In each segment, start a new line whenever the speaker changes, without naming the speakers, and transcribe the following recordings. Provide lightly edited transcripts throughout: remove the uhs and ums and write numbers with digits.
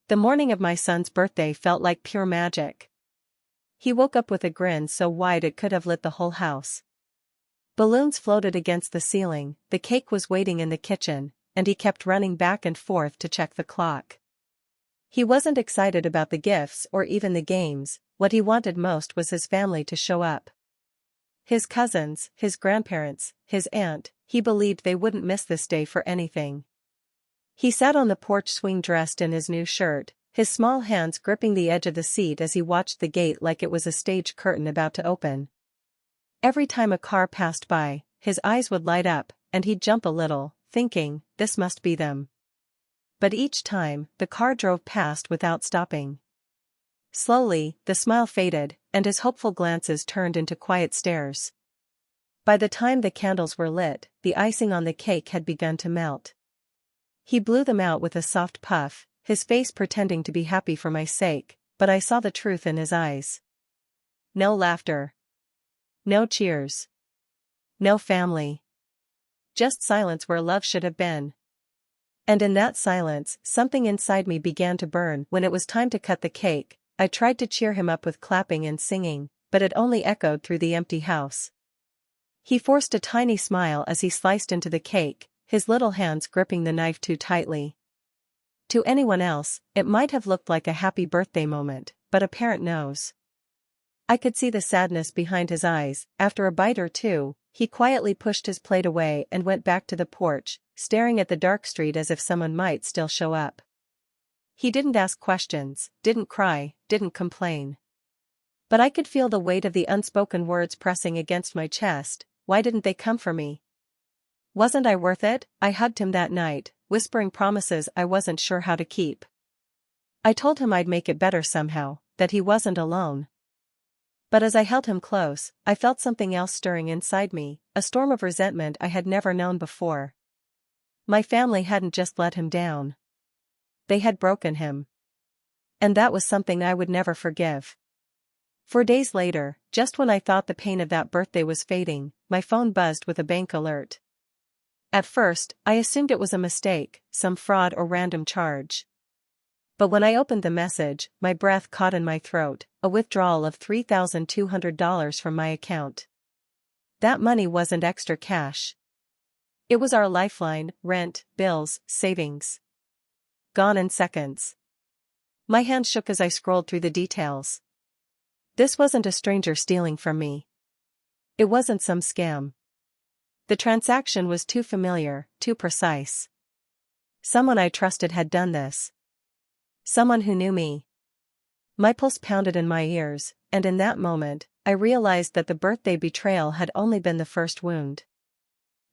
The morning of my son's birthday felt like pure magic. He woke up with a grin so wide it could have lit the whole house. Balloons floated against the ceiling, the cake was waiting in the kitchen, and he kept running back and forth to check the clock. He wasn't excited about the gifts or even the games, what he wanted most was his family to show up. His cousins, his grandparents, his aunt, he believed they wouldn't miss this day for anything. He sat on the porch swing dressed in his new shirt, his small hands gripping the edge of the seat as he watched the gate like it was a stage curtain about to open. Every time a car passed by, his eyes would light up, and he'd jump a little, thinking, this must be them. But each time, the car drove past without stopping. Slowly, the smile faded, and his hopeful glances turned into quiet stares. By the time the candles were lit, the icing on the cake had begun to melt. He blew them out with a soft puff, his face pretending to be happy for my sake, but I saw the truth in his eyes. No laughter. No cheers. No family. Just silence where love should have been. And in that silence, something inside me began to burn. When it was time to cut the cake, I tried to cheer him up with clapping and singing, but it only echoed through the empty house. He forced a tiny smile as he sliced into the cake, his little hands gripping the knife too tightly. To anyone else, it might have looked like a happy birthday moment, but a parent knows. I could see the sadness behind his eyes. After a bite or two, he quietly pushed his plate away and went back to the porch, staring at the dark street as if someone might still show up. He didn't ask questions, didn't cry, didn't complain. But I could feel the weight of the unspoken words pressing against my chest. Why didn't they come for me? Wasn't I worth it? I hugged him that night, whispering promises I wasn't sure how to keep. I told him I'd make it better somehow, that he wasn't alone. But as I held him close, I felt something else stirring inside me, a storm of resentment I had never known before. My family hadn't just let him down. They had broken him. And that was something I would never forgive. 4 days later, just when I thought the pain of that birthday was fading, my phone buzzed with a bank alert. At first, I assumed it was a mistake, some fraud or random charge. But when I opened the message, my breath caught in my throat, a withdrawal of $3,200 from my account. That money wasn't extra cash. It was our lifeline, rent, bills, savings. Gone in seconds. My hand shook as I scrolled through the details. This wasn't a stranger stealing from me. It wasn't some scam. The transaction was too familiar, too precise. Someone I trusted had done this. Someone who knew me. My pulse pounded in my ears, and in that moment, I realized that the birthday betrayal had only been the first wound.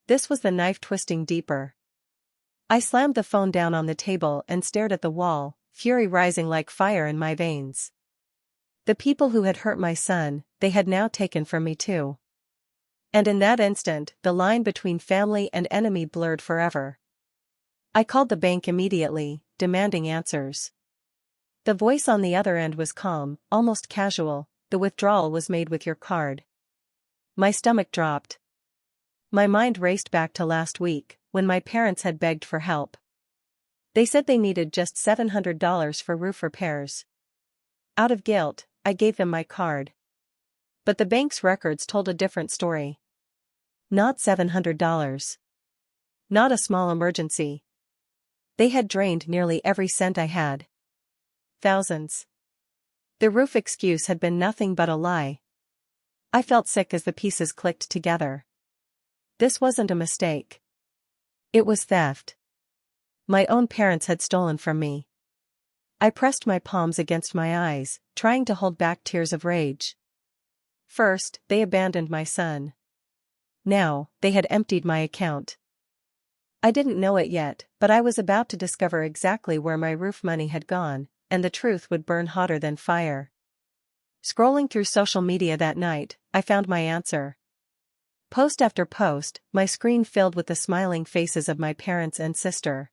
This was the knife twisting deeper. I slammed the phone down on the table and stared at the wall, fury rising like fire in my veins. The people who had hurt my son, they had now taken from me too. And in that instant, the line between family and enemy blurred forever. I called the bank immediately, demanding answers. The voice on the other end was calm, almost casual. The withdrawal was made with your card. My stomach dropped. My mind raced back to last week, when my parents had begged for help. They said they needed just $700 for roof repairs. Out of guilt, I gave them my card. But the bank's records told a different story. Not $700. Not a small emergency. They had drained nearly every cent I had. Thousands. The roof excuse had been nothing but a lie. I felt sick as the pieces clicked together. This wasn't a mistake. It was theft. My own parents had stolen from me. I pressed my palms against my eyes, trying to hold back tears of rage. First, they abandoned my son. Now, they had emptied my account. I didn't know it yet, but I was about to discover exactly where my roof money had gone, and the truth would burn hotter than fire. Scrolling through social media that night, I found my answer. Post after post, my screen filled with the smiling faces of my parents and sister.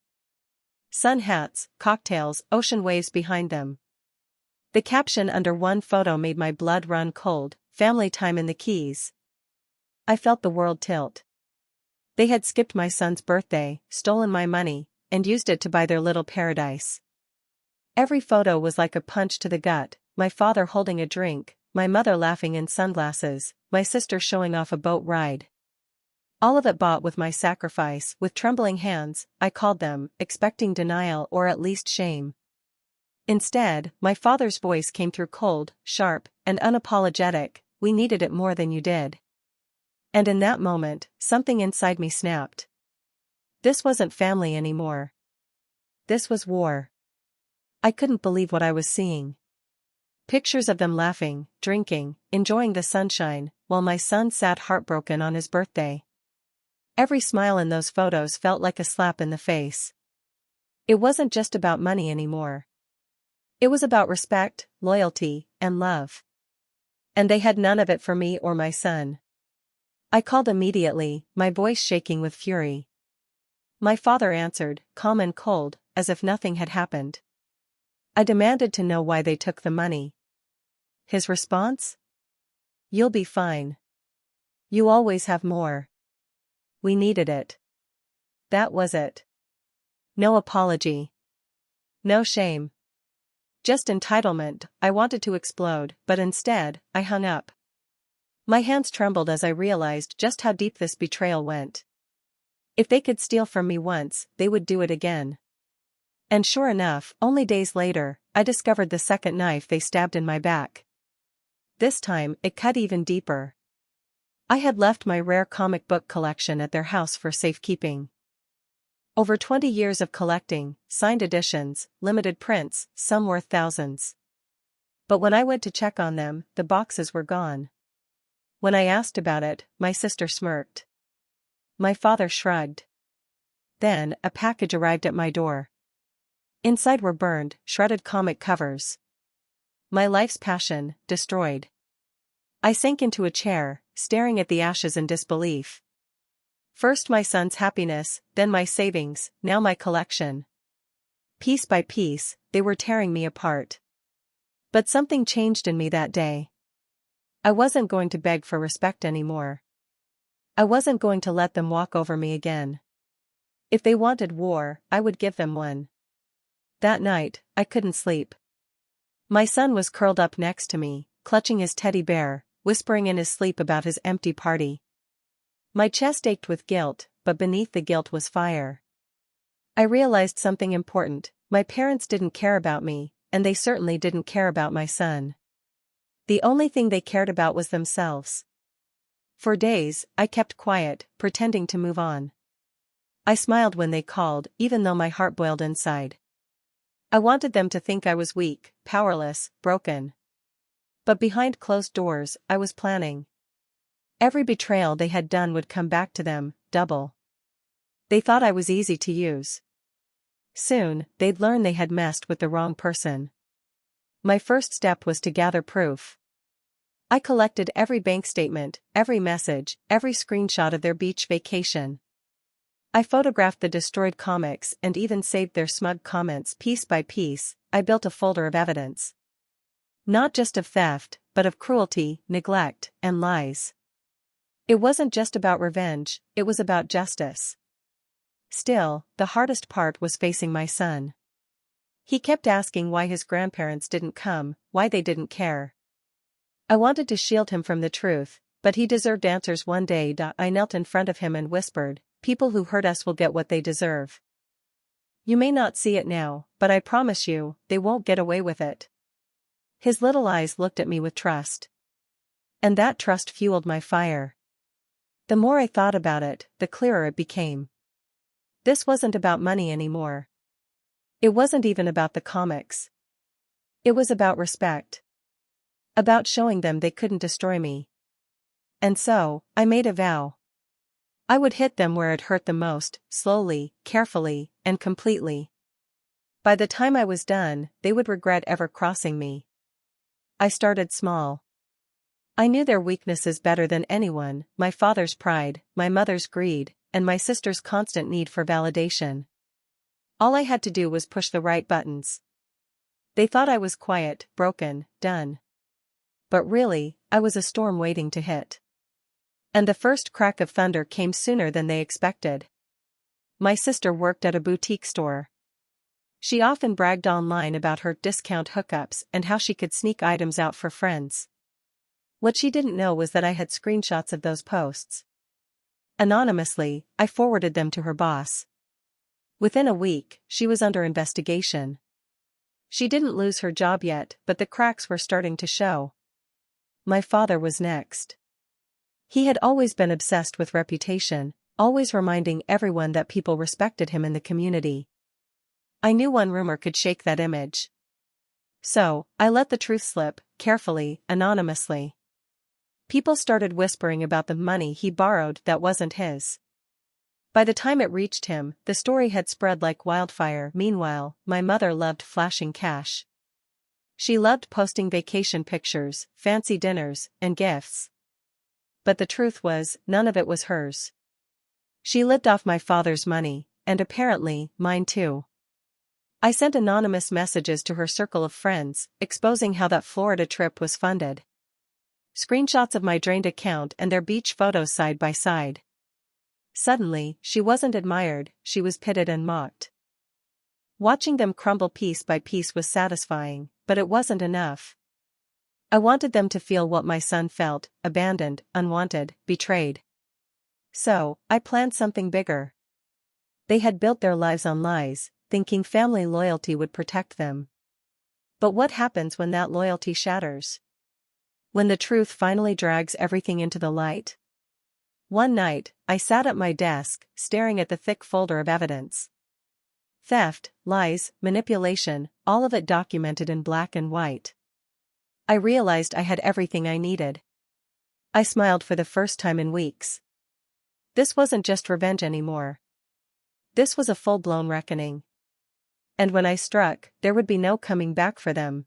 Sun hats, cocktails, ocean waves behind them. The caption under one photo made my blood run cold, "Family time in the Keys." I felt the world tilt. They had skipped my son's birthday, stolen my money, and used it to buy their little paradise. Every photo was like a punch to the gut, my father holding a drink, my mother laughing in sunglasses, my sister showing off a boat ride. All of it bought with my sacrifice. With trembling hands, I called them, expecting denial or at least shame. Instead, my father's voice came through cold, sharp, and unapologetic. "We needed it more than you did." And in that moment, something inside me snapped. This wasn't family anymore. This was war. I couldn't believe what I was seeing. Pictures of them laughing, drinking, enjoying the sunshine, while my son sat heartbroken on his birthday. Every smile in those photos felt like a slap in the face. It wasn't just about money anymore. It was about respect, loyalty, and love. And they had none of it for me or my son. I called immediately, my voice shaking with fury. My father answered, calm and cold, as if nothing had happened. I demanded to know why they took the money. His response? "You'll be fine. You always have more. We needed it." That was it. No apology. No shame. Just entitlement. I wanted to explode, but instead, I hung up. My hands trembled as I realized just how deep this betrayal went. If they could steal from me once, they would do it again. And sure enough, only days later, I discovered the second knife they stabbed in my back. This time, it cut even deeper. I had left my rare comic book collection at their house for safekeeping. Over 20 years of collecting, signed editions, limited prints, some worth thousands. But when I went to check on them, the boxes were gone. When I asked about it, my sister smirked. My father shrugged. Then, a package arrived at my door. Inside were burned, shredded comic covers. My life's passion, destroyed. I sank into a chair, staring at the ashes in disbelief. First my son's happiness, then my savings, now my collection. Piece by piece, they were tearing me apart. But something changed in me that day. I wasn't going to beg for respect anymore. I wasn't going to let them walk over me again. If they wanted war, I would give them one. That night, I couldn't sleep. My son was curled up next to me, clutching his teddy bear, whispering in his sleep about his empty party. My chest ached with guilt, but beneath the guilt was fire. I realized something important: my parents didn't care about me, and they certainly didn't care about my son. The only thing they cared about was themselves. For days, I kept quiet, pretending to move on. I smiled when they called, even though my heart boiled inside. I wanted them to think I was weak, powerless, broken. But behind closed doors, I was planning. Every betrayal they had done would come back to them, double. They thought I was easy to use. Soon, they'd learn they had messed with the wrong person. My first step was to gather proof. I collected every bank statement, every message, every screenshot of their beach vacation. I photographed the destroyed comics and even saved their smug comments. Piece by piece, I built a folder of evidence. Not just of theft, but of cruelty, neglect, and lies. It wasn't just about revenge, it was about justice. Still, the hardest part was facing my son. He kept asking why his grandparents didn't come, why they didn't care. I wanted to shield him from the truth, but he deserved answers one day. I knelt in front of him and whispered, "People who hurt us will get what they deserve. You may not see it now, but I promise you, they won't get away with it." His little eyes looked at me with trust. And that trust fueled my fire. The more I thought about it, the clearer it became. This wasn't about money anymore. It wasn't even about the comics. It was about respect. About showing them they couldn't destroy me. And so, I made a vow. I would hit them where it hurt the most, slowly, carefully, and completely. By the time I was done, they would regret ever crossing me. I started small. I knew their weaknesses better than anyone: my father's pride, my mother's greed, and my sister's constant need for validation. All I had to do was push the right buttons. They thought I was quiet, broken, done. But really, I was a storm waiting to hit. And the first crack of thunder came sooner than they expected. My sister worked at a boutique store. She often bragged online about her discount hookups and how she could sneak items out for friends. What she didn't know was that I had screenshots of those posts. Anonymously, I forwarded them to her boss. Within a week, she was under investigation. She didn't lose her job yet, but the cracks were starting to show. My father was next. He had always been obsessed with reputation, always reminding everyone that people respected him in the community. I knew one rumor could shake that image. So, I let the truth slip, carefully, anonymously. People started whispering about the money he borrowed that wasn't his. By the time it reached him, the story had spread like wildfire. Meanwhile, my mother loved flashing cash. She loved posting vacation pictures, fancy dinners, and gifts. But the truth was, none of it was hers. She lived off my father's money, and apparently, mine too. I sent anonymous messages to her circle of friends, exposing how that Florida trip was funded. Screenshots of my drained account and their beach photos side by side. Suddenly, she wasn't admired, she was pitted and mocked. Watching them crumble piece by piece was satisfying, but it wasn't enough. I wanted them to feel what my son felt, abandoned, unwanted, betrayed. So, I planned something bigger. They had built their lives on lies, thinking family loyalty would protect them. But what happens when that loyalty shatters? When the truth finally drags everything into the light? One night, I sat at my desk, staring at the thick folder of evidence. Theft, lies, manipulation, all of it documented in black and white. I realized I had everything I needed. I smiled for the first time in weeks. This wasn't just revenge anymore. This was a full-blown reckoning. And when I struck, there would be no coming back for them.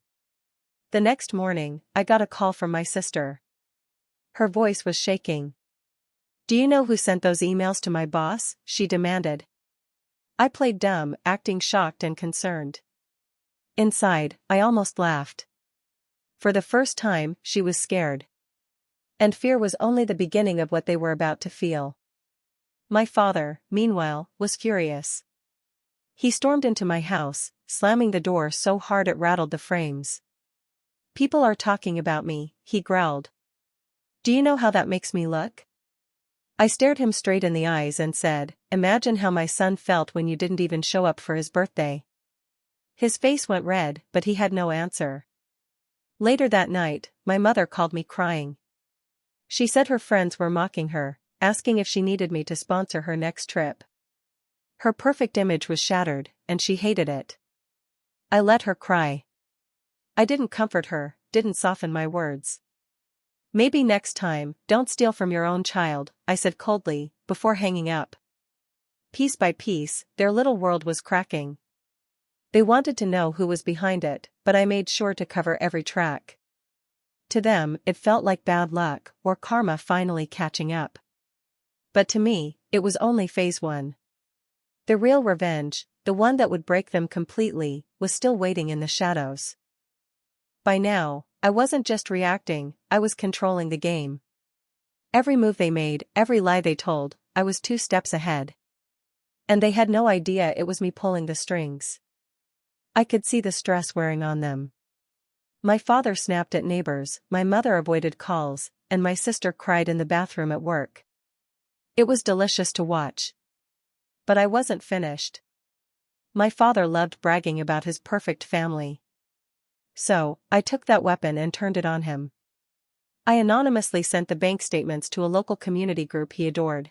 The next morning, I got a call from my sister. Her voice was shaking. "Do you know who sent those emails to my boss?" she demanded. I played dumb, acting shocked and concerned. Inside, I almost laughed. For the first time, she was scared. And fear was only the beginning of what they were about to feel. My father, meanwhile, was furious. He stormed into my house, slamming the door so hard it rattled the frames. "People are talking about me," he growled. "Do you know how that makes me look?" I stared him straight in the eyes and said, "Imagine how my son felt when you didn't even show up for his birthday." His face went red, but he had no answer. Later that night, my mother called me crying. She said her friends were mocking her, asking if she needed me to sponsor her next trip. Her perfect image was shattered, and she hated it. I let her cry. I didn't comfort her, didn't soften my words. "Maybe next time, don't steal from your own child," I said coldly, before hanging up. Piece by piece, their little world was cracking. They wanted to know who was behind it, but I made sure to cover every track. To them, it felt like bad luck, or karma finally catching up. But to me, it was only phase one. The real revenge, the one that would break them completely, was still waiting in the shadows. By now, I wasn't just reacting, I was controlling the game. Every move they made, every lie they told, I was 2 steps ahead. And they had no idea it was me pulling the strings. I could see the stress wearing on them. My father snapped at neighbors, my mother avoided calls, and my sister cried in the bathroom at work. It was delicious to watch. But I wasn't finished. My father loved bragging about his perfect family. So, I took that weapon and turned it on him. I anonymously sent the bank statements to a local community group he adored.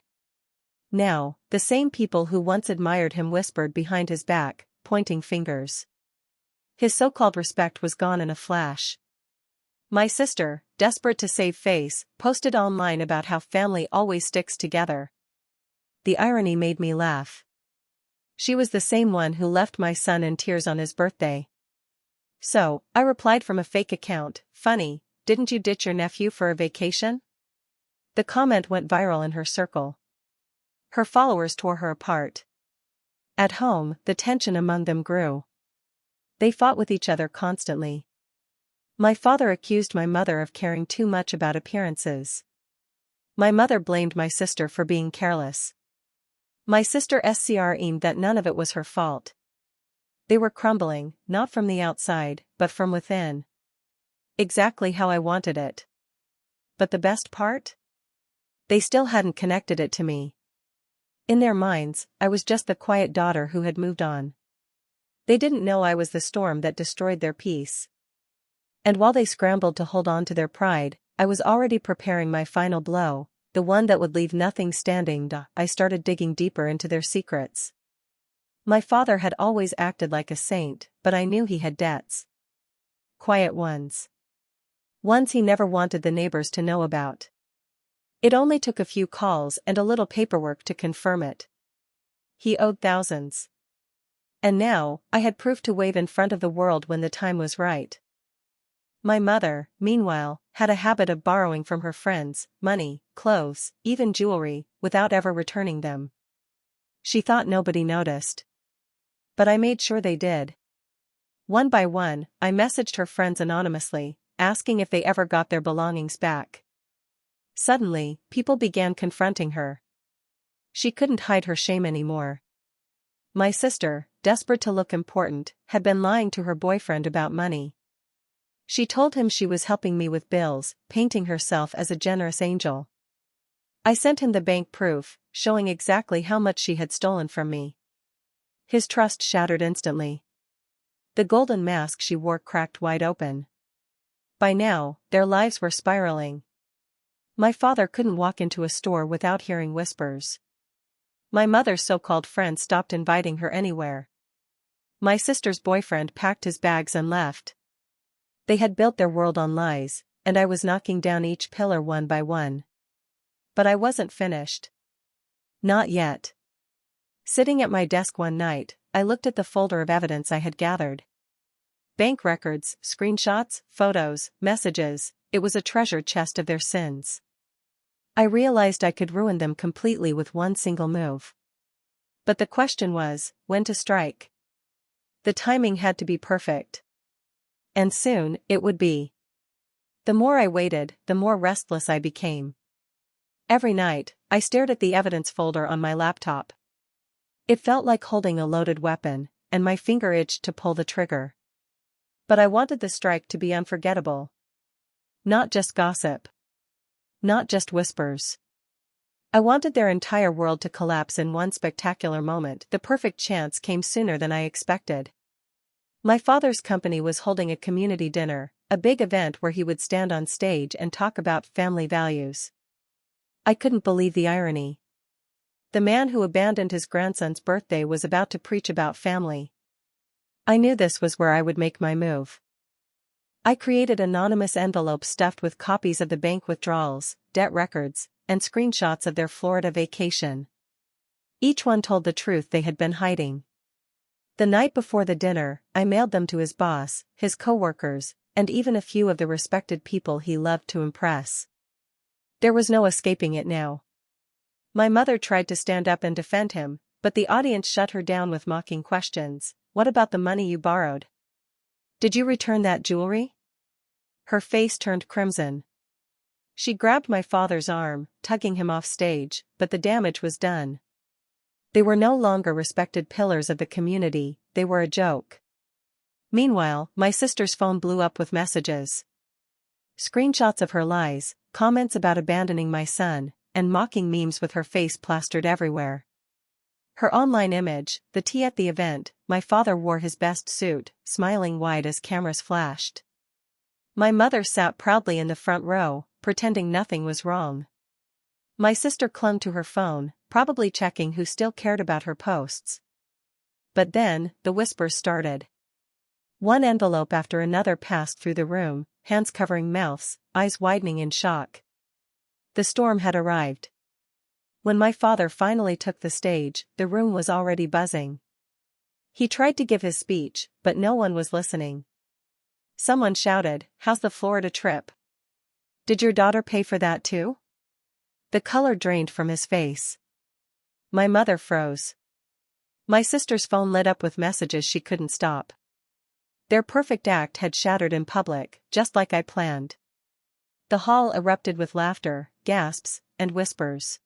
Now, the same people who once admired him whispered behind his back, pointing fingers. His so-called respect was gone in a flash. My sister, desperate to save face, posted online about how family always sticks together. The irony made me laugh. She was the same one who left my son in tears on his birthday. So, I replied from a fake account, "Funny, didn't you ditch your nephew for a vacation?" The comment went viral in her circle. Her followers tore her apart. At home, the tension among them grew. They fought with each other constantly. My father accused my mother of caring too much about appearances. My mother blamed my sister for being careless. My sister screamed that none of it was her fault. They were crumbling, not from the outside, but from within. Exactly how I wanted it. But the best part? They still hadn't connected it to me. In their minds, I was just the quiet daughter who had moved on. They didn't know I was the storm that destroyed their peace. And while they scrambled to hold on to their pride, I was already preparing my final blow, the one that would leave nothing standing. I started digging deeper into their secrets. My father had always acted like a saint, but I knew he had debts. Quiet ones. Ones he never wanted the neighbors to know about. It only took a few calls and a little paperwork to confirm it. He owed thousands. And now, I had proof to wave in front of the world when the time was right. My mother, meanwhile, had a habit of borrowing from her friends, money, clothes, even jewelry, without ever returning them. She thought nobody noticed. But I made sure they did. One by one, I messaged her friends anonymously, asking if they ever got their belongings back. Suddenly, people began confronting her. She couldn't hide her shame anymore. My sister, desperate to look important, had been lying to her boyfriend about money. She told him she was helping me with bills, painting herself as a generous angel. I sent him the bank proof, showing exactly how much she had stolen from me. His trust shattered instantly. The golden mask she wore cracked wide open. By now, their lives were spiraling. My father couldn't walk into a store without hearing whispers. My mother's so-called friends stopped inviting her anywhere. My sister's boyfriend packed his bags and left. They had built their world on lies, and I was knocking down each pillar one by one. But I wasn't finished. Not yet. Sitting at my desk one night, I looked at the folder of evidence I had gathered. Bank records, screenshots, photos, messages, it was a treasure chest of their sins. I realized I could ruin them completely with one single move. But the question was, when to strike? The timing had to be perfect. And soon, it would be. The more I waited, the more restless I became. Every night, I stared at the evidence folder on my laptop. It felt like holding a loaded weapon, and my finger itched to pull the trigger. But I wanted the strike to be unforgettable. Not just gossip. Not just whispers. I wanted their entire world to collapse in one spectacular moment. The perfect chance came sooner than I expected. My father's company was holding a community dinner, a big event where he would stand on stage and talk about family values. I couldn't believe the irony. The man who abandoned his grandson's birthday was about to preach about family. I knew this was where I would make my move. I created anonymous envelopes stuffed with copies of the bank withdrawals, debt records, and screenshots of their Florida vacation. Each one told the truth they had been hiding. The night before the dinner, I mailed them to his boss, his coworkers, and even a few of the respected people he loved to impress. There was no escaping it now. My mother tried to stand up and defend him, but the audience shut her down with mocking questions. What about the money you borrowed? Did you return that jewelry? Her face turned crimson. She grabbed my father's arm, tugging him off stage, but the damage was done. They were no longer respected pillars of the community, they were a joke. Meanwhile, my sister's phone blew up with messages. Screenshots of her lies, comments about abandoning my son, and mocking memes with her face plastered everywhere. Her online image, the tea at the event, my father wore his best suit, smiling wide as cameras flashed. My mother sat proudly in the front row, pretending nothing was wrong. My sister clung to her phone, probably checking who still cared about her posts. But then, the whispers started. One envelope after another passed through the room, hands covering mouths, eyes widening in shock. The storm had arrived. When my father finally took the stage, the room was already buzzing. He tried to give his speech, but no one was listening. Someone shouted, "How's the Florida trip? Did your daughter pay for that too?" The color drained from his face. My mother froze. My sister's phone lit up with messages she couldn't stop. Their perfect act had shattered in public, just like I planned. The hall erupted with laughter, gasps, and whispers.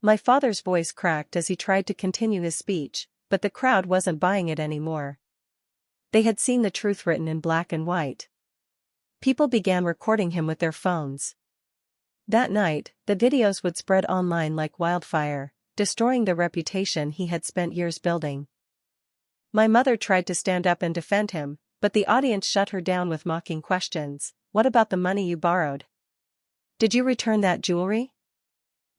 My father's voice cracked as he tried to continue his speech, but the crowd wasn't buying it anymore. They had seen the truth written in black and white. People began recording him with their phones. That night, the videos would spread online like wildfire, destroying the reputation he had spent years building. My mother tried to stand up and defend him, but the audience shut her down with mocking questions. What about the money you borrowed? Did you return that jewelry?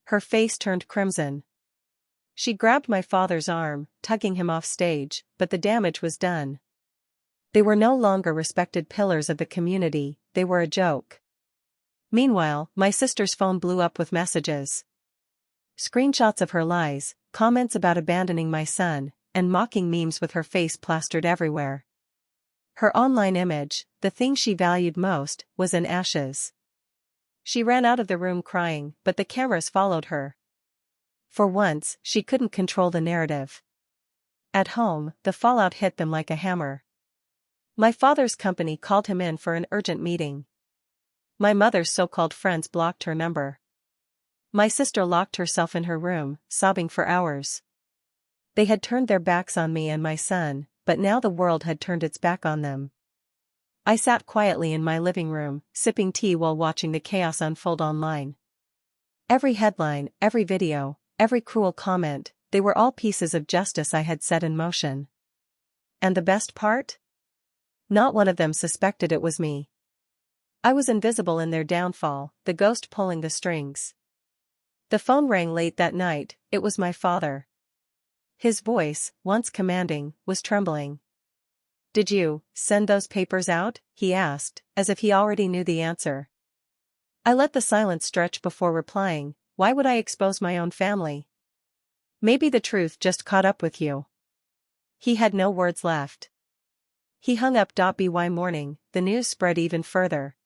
Her face turned crimson. She grabbed my father's arm, tugging him off stage, but the damage was done. They were no longer respected pillars of the community, they were a joke. Meanwhile, my sister's phone blew up with messages. Screenshots of her lies, comments about abandoning my son, and mocking memes with her face plastered everywhere. Her online image, the thing she valued most, was in ashes. She ran out of the room crying, but the cameras followed her. For once, she couldn't control the narrative. At home, the fallout hit them like a hammer. My father's company called him in for an urgent meeting. My mother's so-called friends blocked her number. My sister locked herself in her room, sobbing for hours. They had turned their backs on me and my son, but now the world had turned its back on them. I sat quietly in my living room, sipping tea while watching the chaos unfold online. Every headline, every video, every cruel comment, they were all pieces of justice I had set in motion. And the best part? Not one of them suspected it was me. I was invisible in their downfall, the ghost pulling the strings. The phone rang late that night. It was my father. His voice, once commanding, was trembling. "Did you send those papers out?" he asked, as if he already knew the answer. I let the silence stretch before replying. Why would I expose my own family? Maybe the truth just caught up with you. He had no words left. He hung up. By morning, the news spread even further.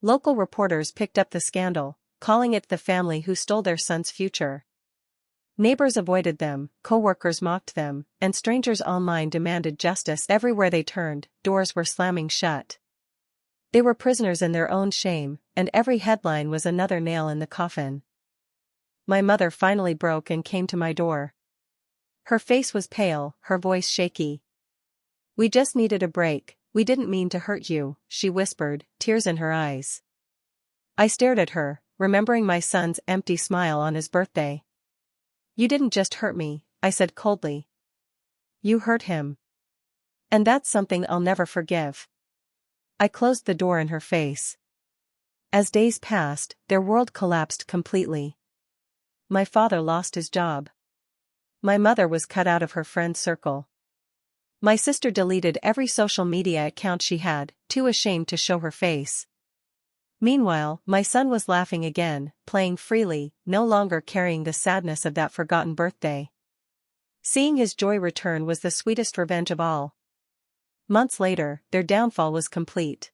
Local reporters picked up the scandal, calling it the family who stole their son's future. Neighbors avoided them, co-workers mocked them, and strangers online demanded justice. Everywhere they turned, doors were slamming shut. They were prisoners in their own shame, and every headline was another nail in the coffin. My mother finally broke and came to my door. Her face was pale, her voice shaky. "We just needed a break, we didn't mean to hurt you," she whispered, tears in her eyes. I stared at her, remembering my son's empty smile on his birthday. "You didn't just hurt me," I said coldly. "You hurt him. And that's something I'll never forgive." I closed the door in her face. As days passed, their world collapsed completely. My father lost his job. My mother was cut out of her friend's circle. My sister deleted every social media account she had, too ashamed to show her face. Meanwhile, my son was laughing again, playing freely, no longer carrying the sadness of that forgotten birthday. Seeing his joy return was the sweetest revenge of all. Months later, their downfall was complete.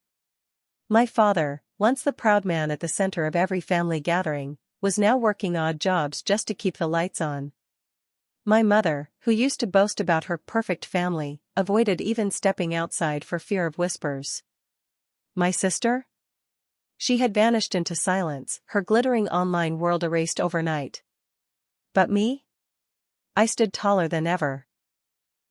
My father, once the proud man at the center of every family gathering, was now working odd jobs just to keep the lights on. My mother, who used to boast about her perfect family, avoided even stepping outside for fear of whispers. My sister? She had vanished into silence, her glittering online world erased overnight. But me? I stood taller than ever.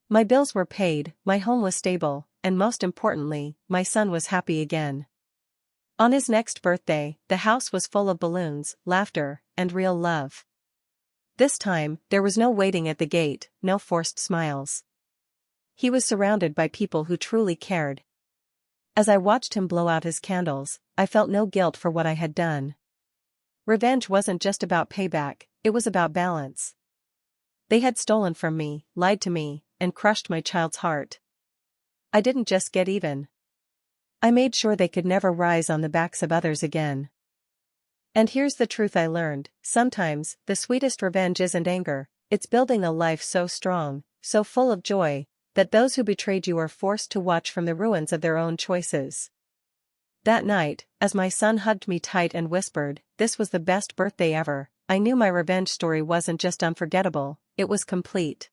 My bills were paid, my home was stable, and most importantly, my son was happy again. On his next birthday, the house was full of balloons, laughter, and real love. This time, there was no waiting at the gate, no forced smiles. He was surrounded by people who truly cared. As I watched him blow out his candles, I felt no guilt for what I had done. Revenge wasn't just about payback, it was about balance. They had stolen from me, lied to me, and crushed my child's heart. I didn't just get even. I made sure they could never rise on the backs of others again. And here's the truth I learned: sometimes, the sweetest revenge isn't anger, it's building a life so strong, so full of joy, that those who betrayed you are forced to watch from the ruins of their own choices. That night, as my son hugged me tight and whispered, "This was the best birthday ever," I knew my revenge story wasn't just unforgettable, it was complete.